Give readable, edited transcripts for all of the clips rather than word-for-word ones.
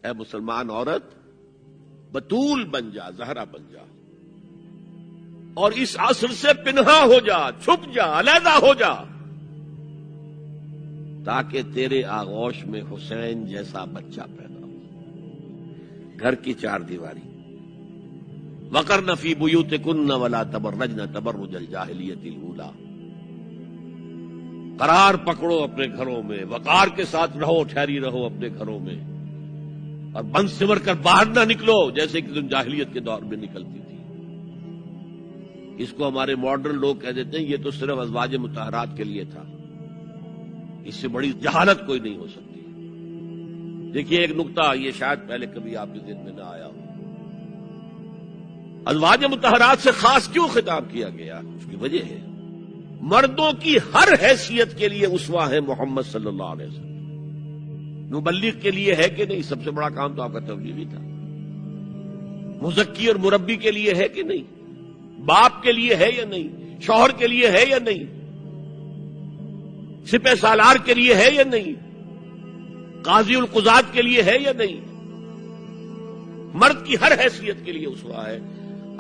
اے مسلمان عورت بطول بن جا، زہرا بن جا، اور اس عصر سے پنہا ہو جا، چھپ جا، علیحدہ ہو جا، تاکہ تیرے آغوش میں حسین جیسا بچہ پیدا ہو۔ گھر کی چار دیواری، وقرن فی بیوتکن ولا تبرجن تبرج الجاہلیۃ الاولی، قرار پکڑو اپنے گھروں میں، وقار کے ساتھ رہو، ٹھہری رہو اپنے گھروں میں، اور بند سمر کر باہر نہ نکلو جیسے کہ تم جاہلیت کے دور میں نکلتی تھی۔ اس کو ہمارے ماڈرن لوگ کہہ دیتے ہیں یہ تو صرف ازواج مطہرات کے لیے تھا، اس سے بڑی جہالت کوئی نہیں ہو سکتی۔ دیکھیے ایک نقطہ، یہ شاید پہلے کبھی آپ کے ذہن میں نہ آیا ہو، ازواج مطہرات سے خاص کیوں خطاب کیا گیا؟ اس کی وجہ ہے مردوں کی ہر حیثیت کے لیے اسوہ ہے محمد صلی اللہ علیہ وسلم۔ مبلغ کے لیے ہے کہ نہیں؟ سب سے بڑا کام تو آپ کا تبلیغی تھا۔ مزکی اور مربی کے لیے ہے کہ نہیں؟ باپ کے لیے ہے یا نہیں؟ شوہر کے لیے ہے یا نہیں؟ سپہ سالار کے لیے ہے یا نہیں؟ قاضی القضات کے لیے ہے یا نہیں؟ مرد کی ہر حیثیت کے لیے اسوہ ہے۔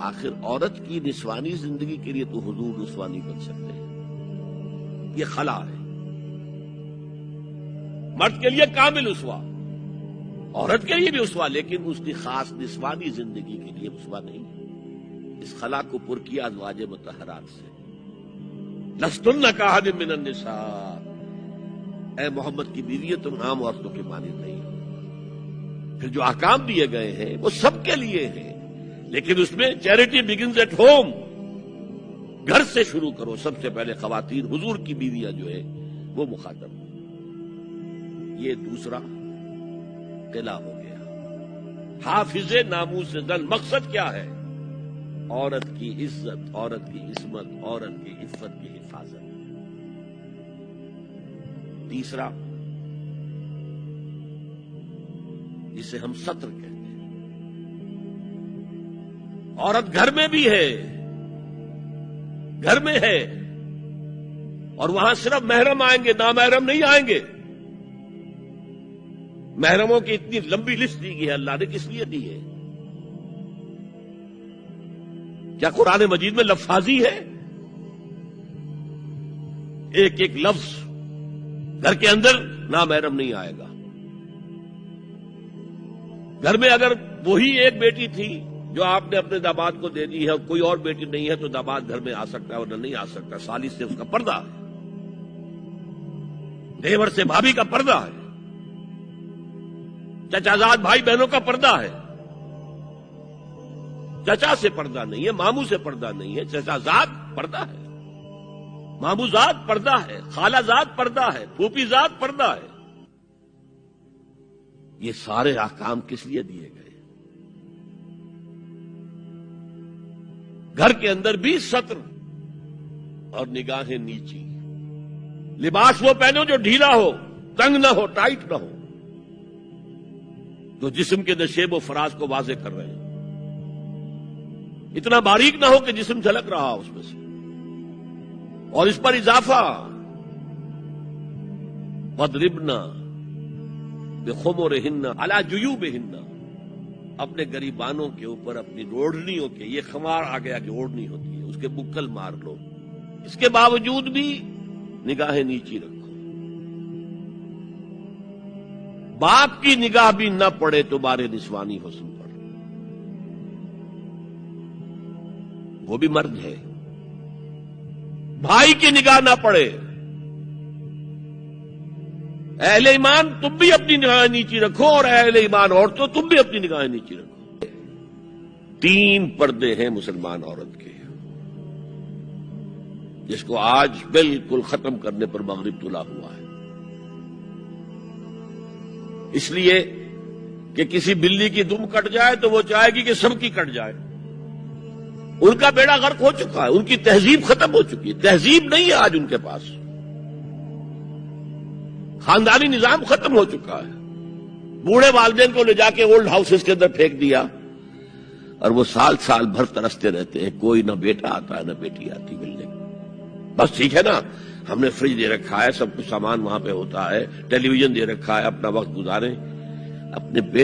آخر عورت کی نسوانی زندگی کے لیے تو حضور اسوہ نہیں بن سکتے، یہ خلا ہے۔ مرد کے لیے کامل اسوہ، عورت کے لیے بھی اسوہ، لیکن اس کی خاص نسوانی زندگی کے لیے اسوہ نہیں۔ اس خلا کو پر کیا ازواج مطہرات سے۔ لستن کاحد من النساء، اے محمد کی بیوی تم عام عورتوں کے مانند نہیں ہو۔ پھر جو احکام دیے گئے ہیں وہ سب کے لیے ہیں، لیکن اس میں چیریٹی بگنز ایٹ ہوم، گھر سے شروع کرو۔ سب سے پہلے خواتین، حضور کی بیویاں جو ہے وہ مخاطب ہیں۔ یہ دوسرا قلعہ ہو گیا، حافظ ناموس زن۔ مقصد کیا ہے؟ عورت کی عزت، عورت کی عصمت، عورت کی عفت کی حفاظت۔ تیسرا جسے ہم ستر کہتے ہیں، عورت گھر میں بھی ہے، گھر میں ہے، اور وہاں صرف محرم آئیں گے، نامحرم نہیں آئیں گے۔ محرموں کی اتنی لمبی لسٹ دی گئی ہے، اللہ نے کس لیے دی ہے؟ کیا قرآن مجید میں لفظی ہے؟ ایک ایک لفظ گھر کے اندر نامحرم نہیں آئے گا۔ گھر میں اگر وہی ایک بیٹی تھی جو آپ نے اپنے داماد کو دے دی ہے اور کوئی اور بیٹی نہیں ہے تو داماد گھر میں آ سکتا ہے ورنہ نہیں آ سکتا۔ سالی سے اس کا پردہ ہے، دیور سے بھابھی کا پردہ ہے، چچازاد بھائی بہنوں کا پردہ ہے۔ چچا سے پردہ نہیں ہے، ماموں سے پردہ نہیں ہے، چچازاد پردہ ہے، ماموں زاد پردہ ہے، خالہ زاد پردہ ہے، پھوپھی زاد پردہ ہے۔ یہ سارے احکام کس لیے دیے گئے؟ گھر کے اندر بھی ستر اور نگاہیں نیچی۔ لباس وہ پہنو جو ڈھیلا ہو، تنگ نہ ہو، ٹائٹ نہ ہو، جو جسم کے نشیب و فراز کو واضح کر رہے ہیں، اتنا باریک نہ ہو کہ جسم جھلک رہا اس میں سے۔ اور اس پر اضافہ وَاضْرِبْنَ بِخُمُرِهِنَّ عَلَى جُيُوبِهِنَّ، اپنے گریبانوں کے اوپر اپنی روڑنیوں کے، یہ خمار آ گیا کہ اوڑھنی ہوتی ہے، اس کے بکل مار لو، اس کے باوجود بھی نگاہیں نیچی رکھو۔ باپ کی نگاہ بھی نہ پڑے تمہارے نسوانی حسن پر، وہ بھی مرد ہے۔ بھائی کی نگاہ نہ پڑے، اہل ایمان تم بھی اپنی نگاہیں نیچی رکھو، اور اہل ایمان عورتوں تم بھی اپنی نگاہیں نیچی رکھو۔ 3 پردے ہیں مسلمان عورت کے، جس کو آج بالکل ختم کرنے پر مغرب تلا ہوا ہے۔ اس لیے کہ کسی بلی کی دم کٹ جائے تو وہ چاہے گی کہ سب کی کٹ جائے۔ ان کا بیڑا غرق ہو چکا ہے، ان کی تہذیب ختم ہو چکی ہے، تہذیب نہیں ہے آج ان کے پاس، خاندانی نظام ختم ہو چکا ہے۔ بوڑھے والدین کو لے جا کے اولڈ ہاؤسز کے اندر پھینک دیا، اور وہ سال سال بھر ترستے رہتے ہیں، کوئی نہ بیٹا آتا ہے نہ بیٹی آتی ملنے۔ بس ٹھیک ہے نا، ہم نے فریج دے رکھا ہے، سب کچھ سامان وہاں پہ ہوتا ہے، ٹیلی ویژن دے رکھا ہے، اپنا وقت گزاریں۔ اپنے بیٹے